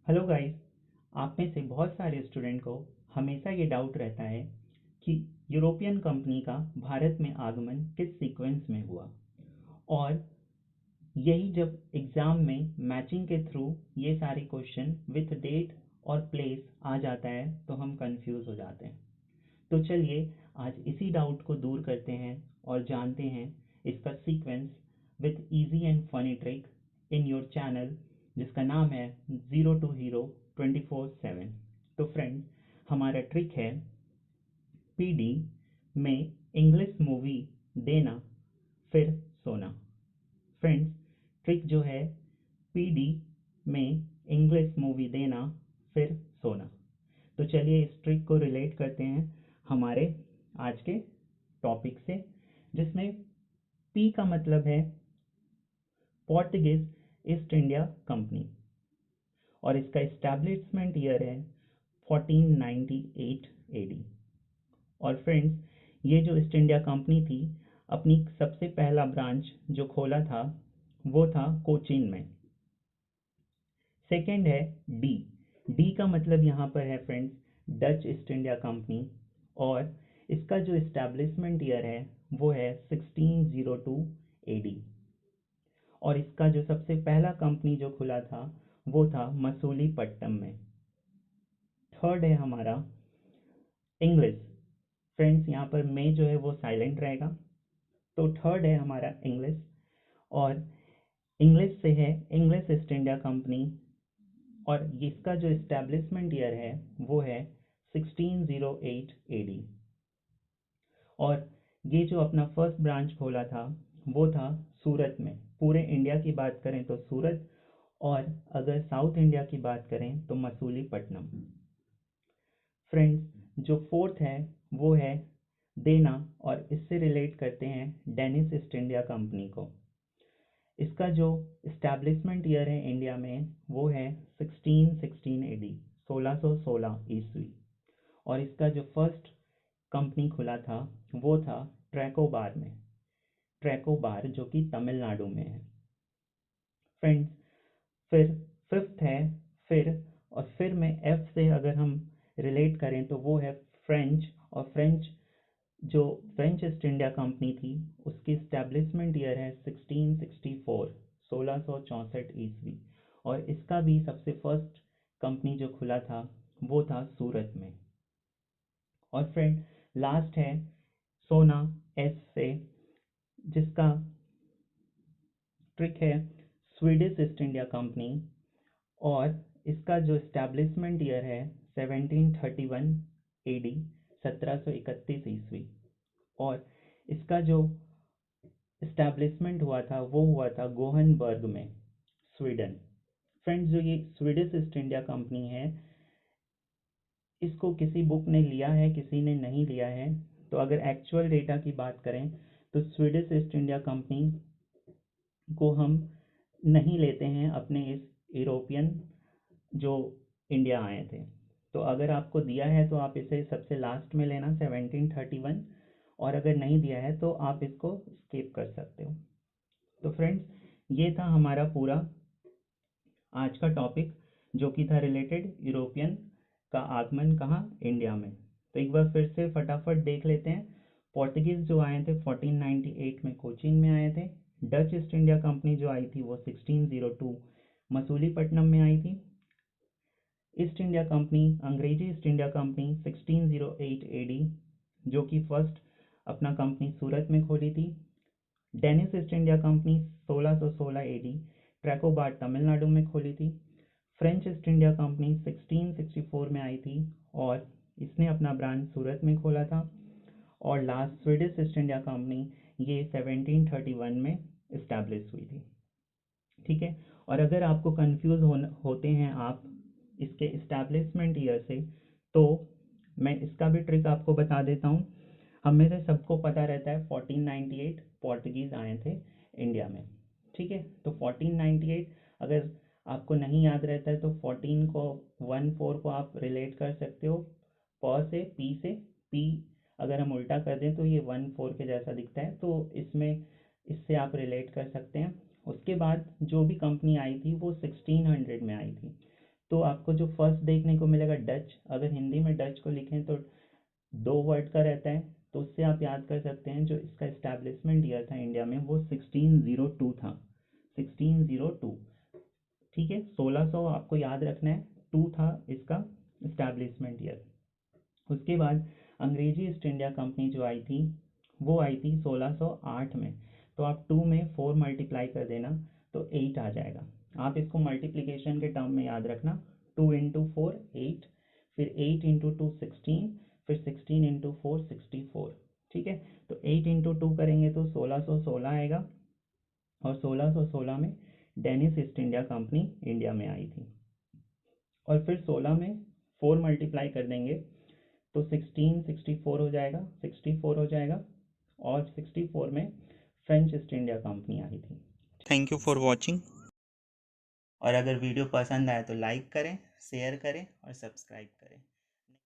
Hello guys. आप में से बहुत सारे स्टूडेंट को हमेशा ये डाउट रहता है कि यूरोपियन कंपनी का भारत में आगमन किस सीक्वेंस में हुआ। और यही जब एग्ज़ाम में मैचिंग के थ्रू ये सारे क्वेश्चन विथ डेट और प्लेस आ जाता है तो हम कंफ्यूज हो जाते हैं। तो चलिए आज इसी डाउट को दूर करते हैं और जानते हैं इसका sequence with easy and funny trick in your channel जिसका नाम है ज़ीरो टू हीरो 24/7। तो फ्रेंड्स, हमारा ट्रिक है पीडी में इंग्लिश मूवी देना फिर सोना। फ्रेंड्स, ट्रिक जो है पीडी में इंग्लिश मूवी देना फिर सोना। तो चलिए इस ट्रिक को रिलेट करते हैं हमारे आज के टॉपिक से, जिसमें पी का मतलब है पोर्टुगीज ईस्ट इंडिया कंपनी और इसका इस्टेब्लिशमेंट ईयर है 1498 एडी। और फ्रेंड्स, ये जो ईस्ट इंडिया कंपनी थी अपनी सबसे पहला ब्रांच जो खोला था वो था कोचीन में। सेकंड है डी। डी का मतलब यहाँ पर है friends Dutch east India company और इसका जो इस्टेब्लिशमेंट ईयर है वो है 1602 एडी। और इसका जो सबसे पहला कंपनी जो खुला था वो था मसूलीपट्टनम में। थर्ड है हमारा इंग्लिश। फ्रेंड्स, यहाँ पर में जो है वो साइलेंट रहेगा। तो थर्ड है हमारा इंग्लिश और इंग्लिश से है इंग्लिश ईस्ट इंडिया कंपनी और इसका जो इस्टेब्लिशमेंट ईयर है वो है 1608 एडी। और ये जो अपना फर्स्ट ब्रांच खोला था वो था सूरत में। पूरे इंडिया की बात करें तो सूरत, और अगर साउथ इंडिया की बात करें तो मसूलीपट्टनम। फ्रेंड्स, जो फोर्थ है वो है देना और इससे रिलेट करते हैं डेनिस ईस्ट इंडिया कंपनी को। इसका जो इस्टेब्लिशमेंट ईयर है इंडिया में वो है 1616 एडी, 1616 ईस्वी। और इसका जो फर्स्ट कंपनी खुला था वो था ट्रैकोबार में, ट्रैकोबार जो कि तमिलनाडु में है। फ्रेंड्स, फिर फिफ्थ है फिर, और फिर में एफ से अगर हम रिलेट करें तो वो है फ्रेंच। और फ्रेंच जो फ्रेंच ईस्ट इंडिया कंपनी थी उसकी इस्टेब्लिशमेंट ईयर है 1664, 1664 ईस्वी। और इसका भी सबसे फर्स्ट कंपनी जो खुला था वो था सूरत में। और फ्रेंड, लास्ट है सोना एस से, जिसका ट्रिक है स्वीडिश ईस्ट इंडिया कंपनी और इसका जो इस्टेब्लिशमेंट ईयर है 1731 एडी, 1731 ईस्वी। और इसका जो इस्टेब्लिशमेंट हुआ था वो हुआ था गोहनबर्ग में, स्वीडन। फ्रेंड्स, जो ये स्वीडिश ईस्ट इंडिया कंपनी है इसको किसी बुक ने लिया है, किसी ने नहीं लिया है। तो अगर एक्चुअल डेटा की बात करें तो स्वीडिश ईस्ट इंडिया कंपनी को हम नहीं लेते हैं अपने इस यूरोपियन जो इंडिया आए थे। तो अगर आपको दिया है तो आप इसे सबसे लास्ट में लेना 1731, और अगर नहीं दिया है तो आप इसको स्किप कर सकते हो। तो फ्रेंड्स, ये था हमारा पूरा आज का टॉपिक जो कि था रिलेटेड यूरोपियन का आगमन कहाँ, इंडिया में। तो एक बार फिर से फटाफट देख लेते हैं। पोर्तुगीज़ जो आए थे 1498 में कोचीन में आए थे। डच ईस्ट इंडिया कंपनी जो आई थी वो 1602 मसूलीपट्टनम में आई थी। ईस्ट इंडिया कंपनी, अंग्रेजी ईस्ट इंडिया कंपनी 1608 एडी, जो कि फर्स्ट अपना कंपनी सूरत में खोली थी। Danish east India company 1616 AD, Tranquebar Tamil Nadu में खोली थी। फ्रेंच ईस्ट इंडिया कंपनी 1664 में आई थी और इसने अपना ब्रांच सूरत में खोला था। और last Swedish east India company ये 1731 में इस्टेब्लिश हुई थी। ठीक है। और अगर आपको कंफ्यूज होते हैं आप इसके इस्टेब्लिशमेंट ईयर से, तो मैं इसका भी ट्रिक आपको बता देता हूँ। हम में से सबको पता रहता है 1498 पोर्तुगीज़ आए थे इंडिया में। ठीक है। तो 1498 अगर आपको नहीं याद रहता है तो 14 को 14 को आप रिलेट कर सकते हो से पी अगर हम उल्टा कर दें तो ये 14 के जैसा दिखता है, तो इसमें इससे आप रिलेट कर सकते हैं। उसके बाद जो भी कंपनी आई थी वो 1600 में आई थी। तो आपको जो फर्स्ट देखने को मिलेगा डच, अगर हिंदी में डच को लिखें तो 2 वर्ड का रहता है, तो उससे आप याद कर सकते हैं जो इसका इस्टेब्लिशमेंट ईयर था इंडिया में वो 1602 था, 1602। ठीक है, 1600 आपको याद रखना है, 2 था इसका इस्टेब्लिशमेंट ईयर। उसके बाद अंग्रेजी ईस्ट इंडिया कंपनी जो आई थी वो आई थी 1608 में। तो आप 2 में 4 मल्टीप्लाई कर देना तो 8 आ जाएगा। आप इसको मल्टीप्लिकेशन के टर्म में याद रखना, 2 इंटू 4 8, फिर 8 इंटू 2 16, फिर 16 इंटू 4 64। ठीक है, तो 8 इंटू 2 करेंगे तो 1616 आएगा, और 1616 में Danish east India Company India में आई थी। और फिर 16 में 4 मल्टीप्लाई कर देंगे तो 16 64 हो जाएगा, 64 हो जाएगा, और 64 में फ्रेंच ईस्ट इंडिया कंपनी आई थी। थैंक यू फॉर वॉचिंग, और अगर वीडियो पसंद आए तो लाइक करें, शेयर करें और सब्सक्राइब करें।